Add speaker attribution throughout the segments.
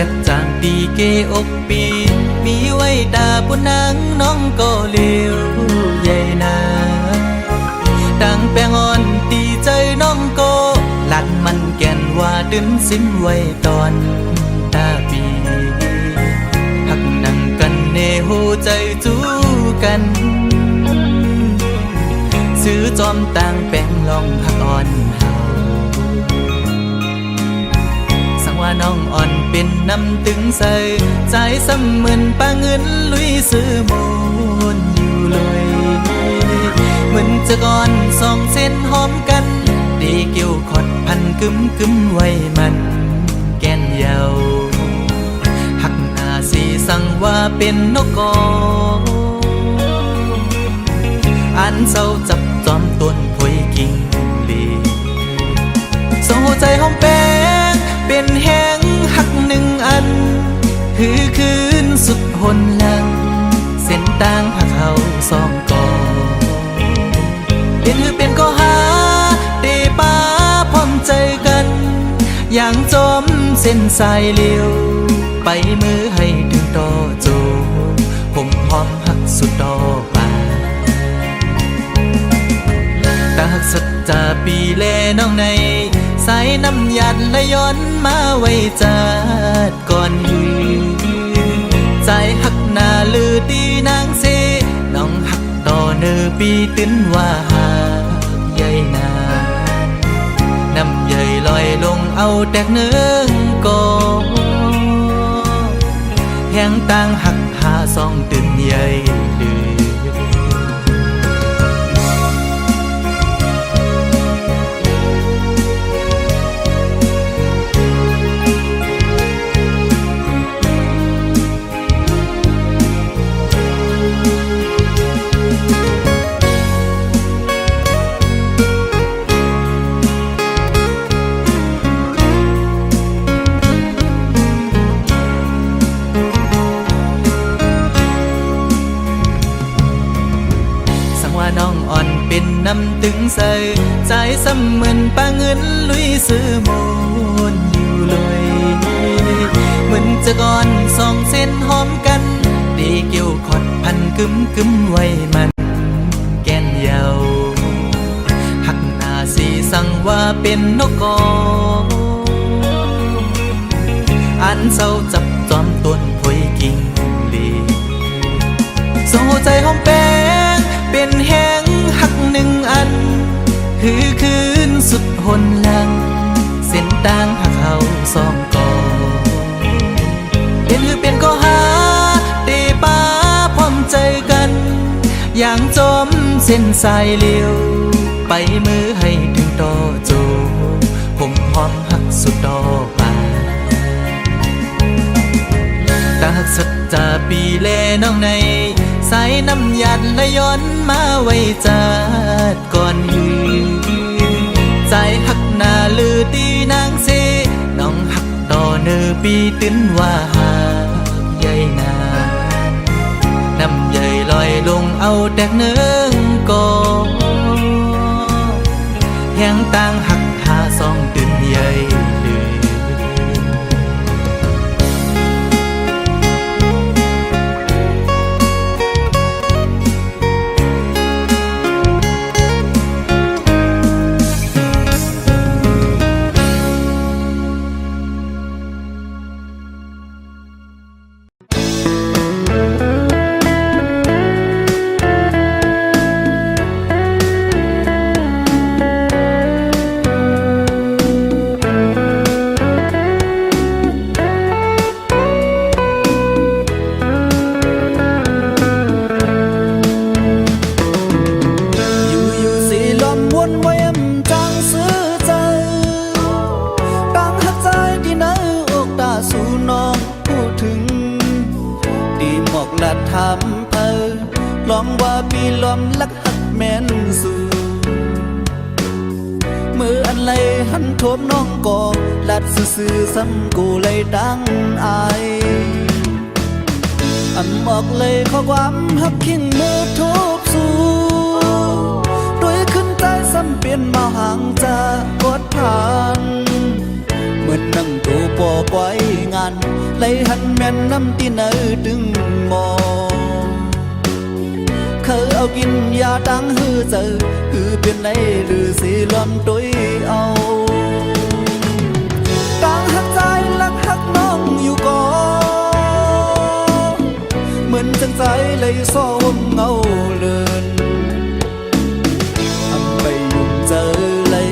Speaker 1: ช็ดจางตีเกอกปีมีไว้ตาบนนางน้องก็เลี้ยวใหญ่นาดังแป้งอ่อนตีใจน้องก็หลัดมันแก่นว่าดึงสิ้นไว้ตอนตาปีหักนั่งกันเนหูใจจูกันซื้อจอมต่างแป้งลองหักอ่อนเฮาสังว่าน้องอ่อนเป็นน้ำตึงใส่ใจซ้ำเหมือนปลาเงินลุยซื้อมูลอยู่เลยเหมือนจะก่อนสองเส้นหอมกันดีเกี่ยวขอดพันกึมไว้มันแก่นเยาหักหน้าสีสั่งว่าเป็นนกกออันเศร้าจับจอมต้นพวยกิ่งลีส่งหัวใจหอมแป้งเป็นแห้งหักหนึ่งอันคือคืนสุดหนหลังเส้นต่างหักเขาสองกอเป็นก็หาเตป้าพร้อมใจกันอย่างจมเส้นสายเลี้ยวไปมือให้ถึงต่อโจผมหอมหักสุดต่อป่าตาหักสัจจาปีแลน้องในสายน้ำยัดและย้อนมาไว้จัดก่อนยืนใจหักหน้าลือตีนางเสน้องหักต่อเนื้อปีตื้นว่าหาใหญ่นาน้ำใหญ่ลอยลงเอาแตกเนื้อกอแห้งต่างหักหาสองตื่นใหญ่ลือน้องอ่อนเป็นน้ำตึงใส่ใจซ้ำเหมือนปลาเงินลุยซื้อมูลอยู่เลยเหมือนจะก่อนสองเส้นหอมกันดีเกี่ยวขอดพันกึมไว้มันแก่นเยาหักหน้าสีสั่งว่าเป็นนกกออันเศร้าจับจอมต้นพวยกิ่งลีส่งหัวใจหอมแป้งเป็นแห้งหักหนึ่งอันคือคืนสุดหนหลังเส้นต่างหักเขาสองกอเป็นก็หาเตป้าพร้อมใจกันอย่างจมเส้นสายเลี้ยวไปมือให้ถึงต่อโจผมหอมหักสุดต่อป่าตาหักสัจจาปีแลน้องในสายน้ำยัดและย้อนมาไว้จัดก่อนยืนใจหักหน้าลือตีนางเสน้องหักต่อเนื้อปีตื้นว่าหาใหญ่นาน้ำใหญ่ลอยลงเอาแตกเนื้อกอแห้งต่างหักหาสองตื่นใหญ่ทำลองว่าปีล้อมลักหักแม่นสู่มืออันไรหันโทบน้องกอลัดซื่อซ้ำกูเลยดังอายอันบอกเลยข้อความหักขิงมือทุบสู่ด้วยขึ้นใจซ้ำเปลี่ยนมาห่างจากกดผ่านเหมือนนั่งตูปอปล่อยงาน lấy hắn men năm tin ở từng mò khờ ao kinh ya tăng hư giờ hư bên lấy lư xì loan tối ao tăng hắc dài lắc hắc nongอยู่ก็เหมือนจังใจlấy so ôm ngâu lượn âm bay dùng giờ lấy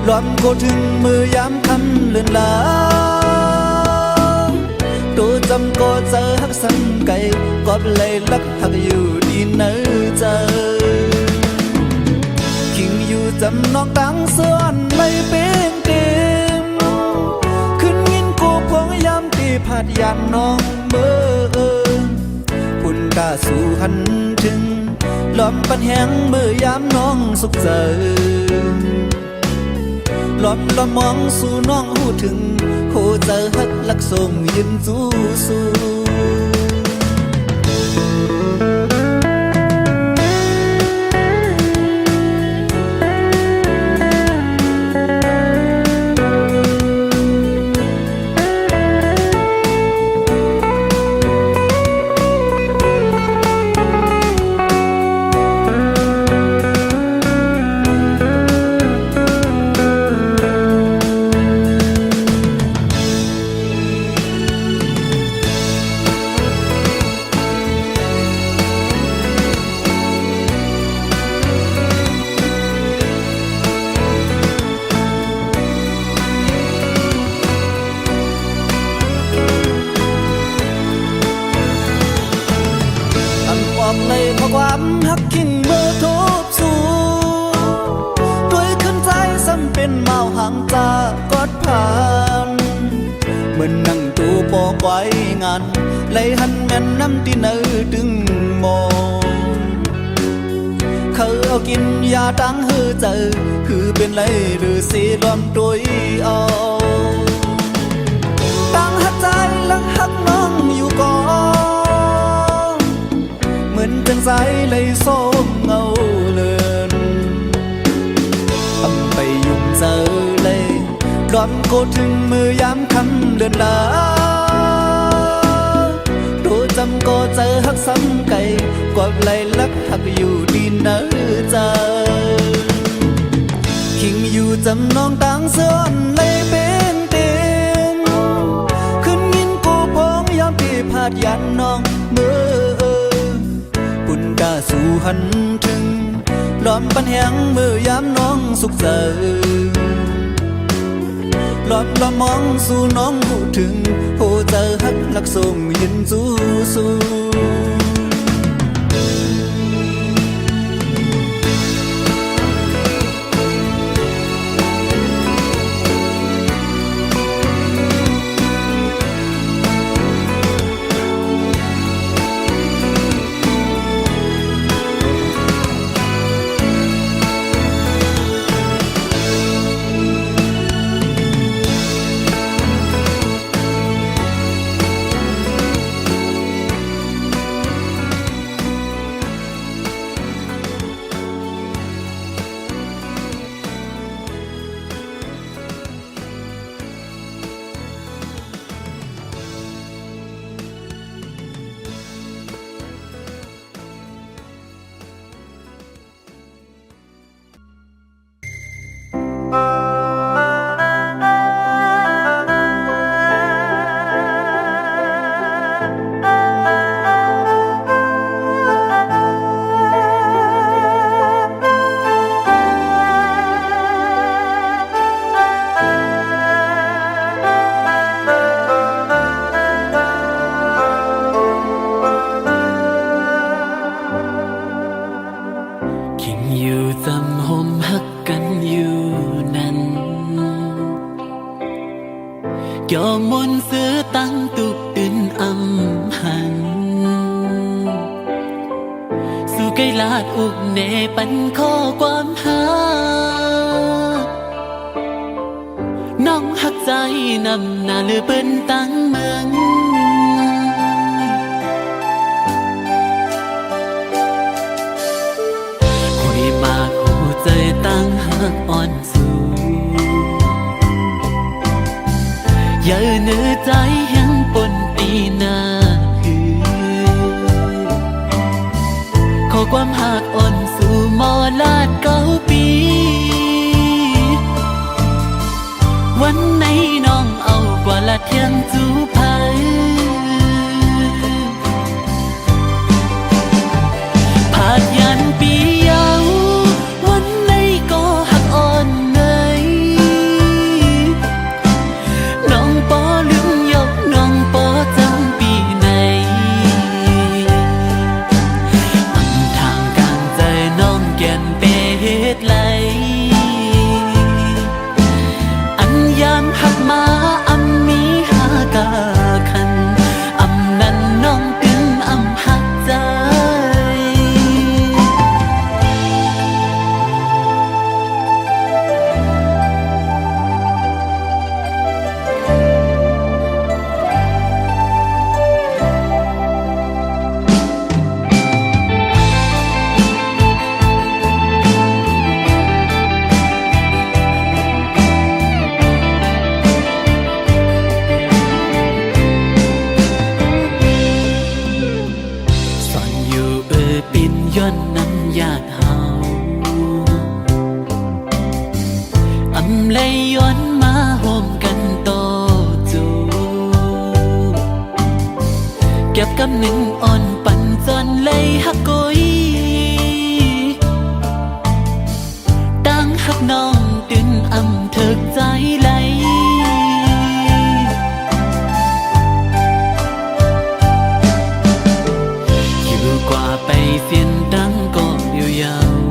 Speaker 1: loan côถึง mưa yám khăn lượn lá tôiจำก็เจอฮักสังไก่กอบเลยลักหักอยู่ดีเนื้อเจอคิงอยู่จำนอกตังส่วนไม่เป็นเต็มขึ้นยินกูพวงยามตีผัดยันน้องเมื่อพุ่นกาสู่หันถึงล้อมปันแหงเมื่อยามน้องสุขเจอล้อมละมองสู่น้องหูถึงโคเจอฮักลักส่งยืนจูสูเลยเพราะความฮักกิ่งเมื่อทุบสู่ด้วยขึ้นใจซ้ำเป็นเมาห่างจากกอดผ่านเหมือนนั่งตูปอกไว้งานเลยหันแม่นน้ำที่เนื้อดึงมองเขาเอากินยาตั้งหือเจอคือเป็นไรหรือสีล้อมตัวเอาตั้งหักใจและหักน้องอยู่ก่อนเหมือนจังใจเลยส้มเงาเลือนทำไปยุ่งเจอเลยร้อนโกถึงมือยามคำเลือนลาตัวจำก็เจอหักซ้ำไก่กว่าไหลลักหักอยู่ดีเนื้อเจอคิงอยู่จำนองต่างเสื่อนเลยเป็นเต็มขึ้นยินกูพงยามที่พาดยันน้องเมื่อปุ่นกาสู่หันถึงล้อมปันแหงเมื่อยามน้องสุขเจอล้อมละมองสู่น้องหูถึงโหเจอฮักลักส่งยินจูสูยอมมนซื้อตั้งตุกตื่นอำหันสู่ไกลลาดอุกเนปันข้อความหาน้องหักใจนำหน้าเลือเปิ้นตั้งเมืองคุยมากหัวใจตั้งหักอ่อนสู่อย่าเนื้อใจยังปน นปีหน้าขอความหักอ่อนสู่หมอลาด9 ปีวันไหนน้องเอากว่าละเทียงจูไผผาดยันปีเยาวันไหนก็หักอ่อนเนยน้องปอลืมยกน้องปอจำปีไหนอำทางกลางใจน้องแก่นเปเหตุไหลอันยามหักมาอำมีหากาคันอำนั้นน้องตึงอำหักใจย้อนน้ำญาติเฮาอำเลยย้อนมาโฮมกันโตจูเก็บกำหนึ่งอ่อนปั่นจนเลยหักกุยตั้งหักน้องตึงอำเถิกใจไหลอยู่กว่าไปเสียนดังก็ยาวๆ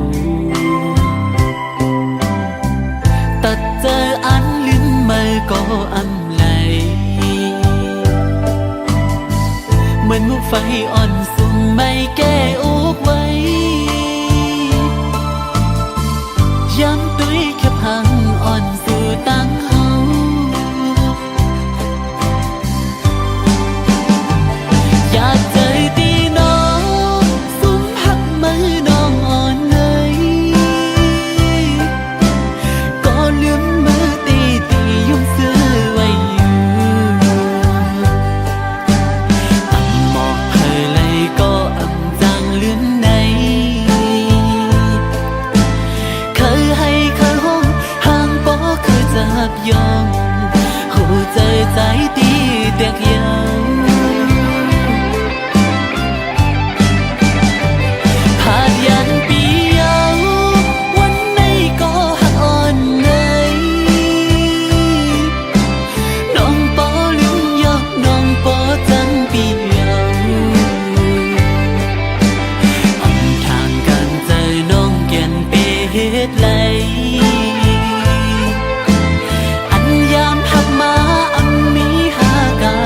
Speaker 1: ตัดเจออันลืมมือก็อำไหลเหมือนมุกไฟอ่อนสุ่มไม่แก้อุกไว้ย้ำตุ้ยแค่พังอ่อนสู่ตั้งเฮาอยากเจอตีน้องสุ่มหักมือน้องอ่อนเลยก็ลืมมือตียุ่งซื้อไว้อยู่อำหมอกเพยเลยก็อำจางลืมในเคยให้เคยห้องห่างบ่เคยจับยอมหูใจใจดีเด็กยาวผาดยันปีเยาวันไหนก็หักอ่อนเนยน้องปอลืมยกน้องปอจังปีเยาอำทางกันใจน้องแก่นเปเหตุไหลอันยามหักมาอำมีหากา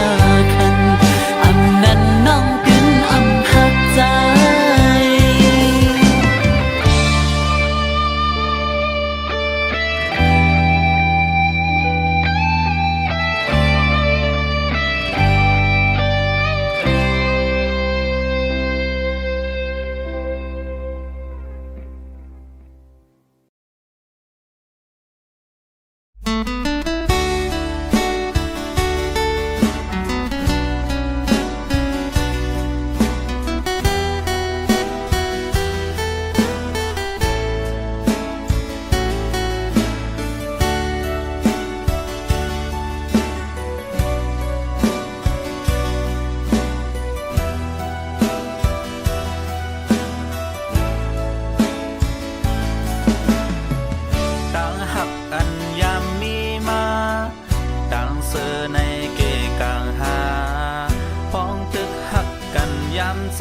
Speaker 1: คันอำนั้นน้องกึนอำหักใจ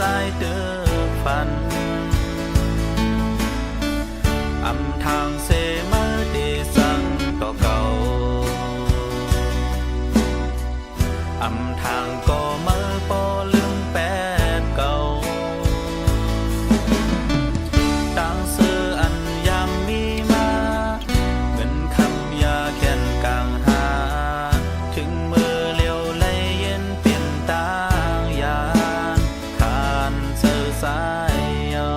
Speaker 1: สายเดือฝันอำทางเสมาดีสังต่อเก่าอำทางก็เมื่อปอลืมแปดเก่าต่างเสืออันยามมีมาเงินคำยาแค้นกลางหาถึงมือเลี้ยวไหลเย็นเปลี่ยนตางยานขานเสือสายเยา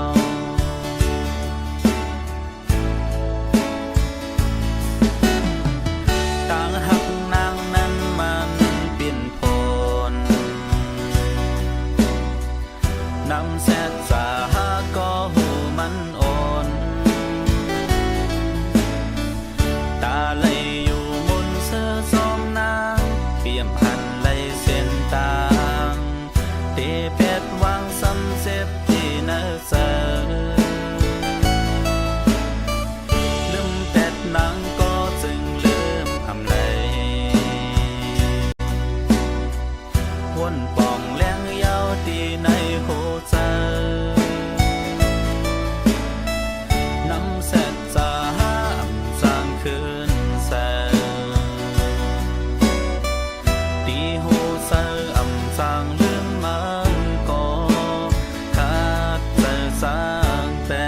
Speaker 1: ต่างหักนางนั้นมันเปลี่ยนผล นปองแรงยาวตีในหัวใจน้ำแสดจะห้ามจางคืนแสตีหัวใจอ่ำจางลืมมันก็ขาดใจสางแต่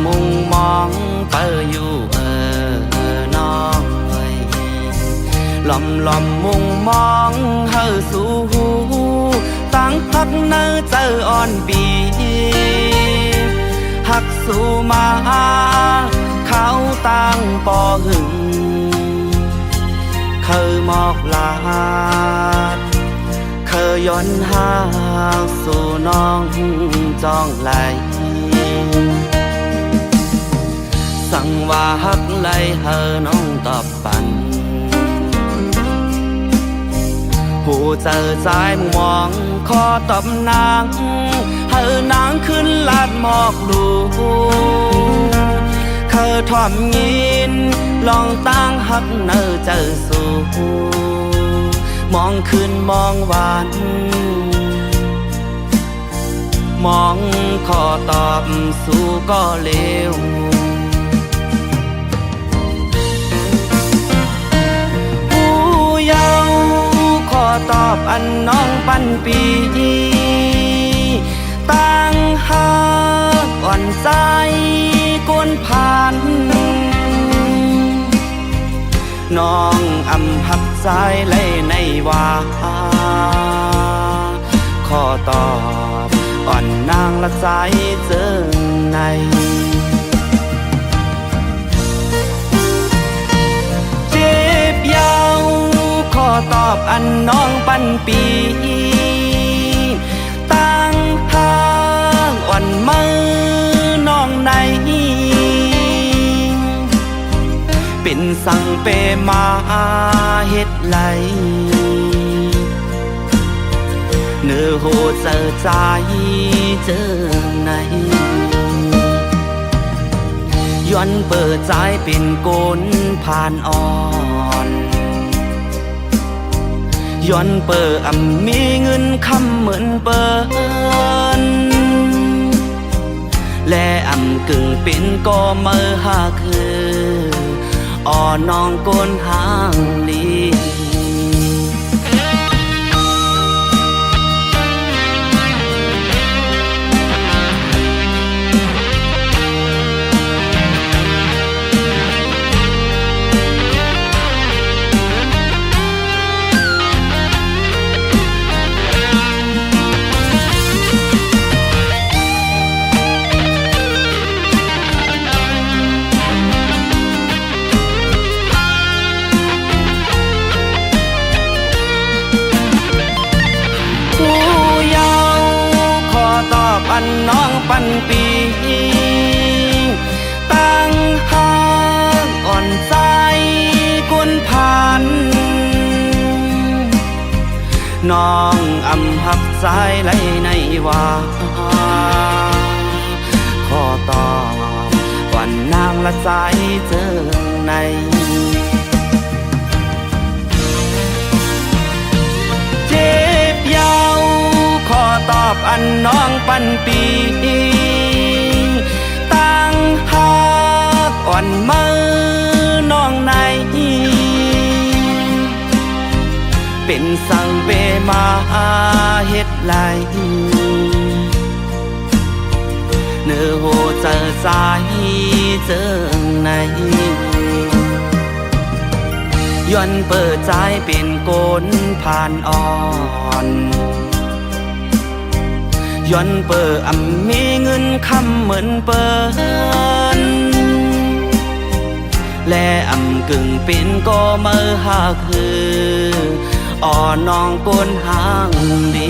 Speaker 2: มุงมองเปิอยู่น้องเอ้ยลอมมุงมองเฮาสู่หูตั้งพักเนื้อเจออ่อนปีหักสู่มาเขาตั้งปอหึงเคยมอกลาดเคยย้อนหาสู่น้องจองไหลสั่งว่าฮักไหลเฮอน้องตอบปันผู้เจอใจมุมมองขอตอบนางเฮอนางขึ้นลาดหมอกลูเคยทอมยินลองตั้งฮักเนอเจอสู่มองขึ้นมองหวานมองขอตอบสู่ก็เลวขอตอบอันน้องปันปีตั้งหักอ่อนใจกวนผ่านน้องอำหักใจเลยในว่าขอตอบอ่อนนางละใจเจอในเจ็บยาวขอตอบอัน นน้องปันปีตั้งห้างอ่อนมือน้องในเป็นสั่งเปมาเฮ็ดไหลเนื้อโหเจอใจเจอในย้อนเปิดใจเป็นโกนผ่านอ่อนย้อนเปิดมีเงินคำเหมือนเปิ้นและกึ่งเป็นก็มือหาคืออ่อน้องโกนหางลีอันน้องปันปีตั้งห้างอ่อนใจกุนพันน้องหักใจไหลในว่าขอตอบวันนางละใจเจอในเจ็บยาวขอตอบอันน้องปันปีตั้งหักอ่อนมือน้องในเป็นสั่งเปมาเฮ็ดไหลเนื้อโหเจอใจเจอในย้อนเปิดใจเป็นโกนผ่านอ่อนย้อนเปิดมีเงินคำเหมือนเปิ้นและกึ่งเป็นก็มือหาคืออ่อน้องโกนหางดี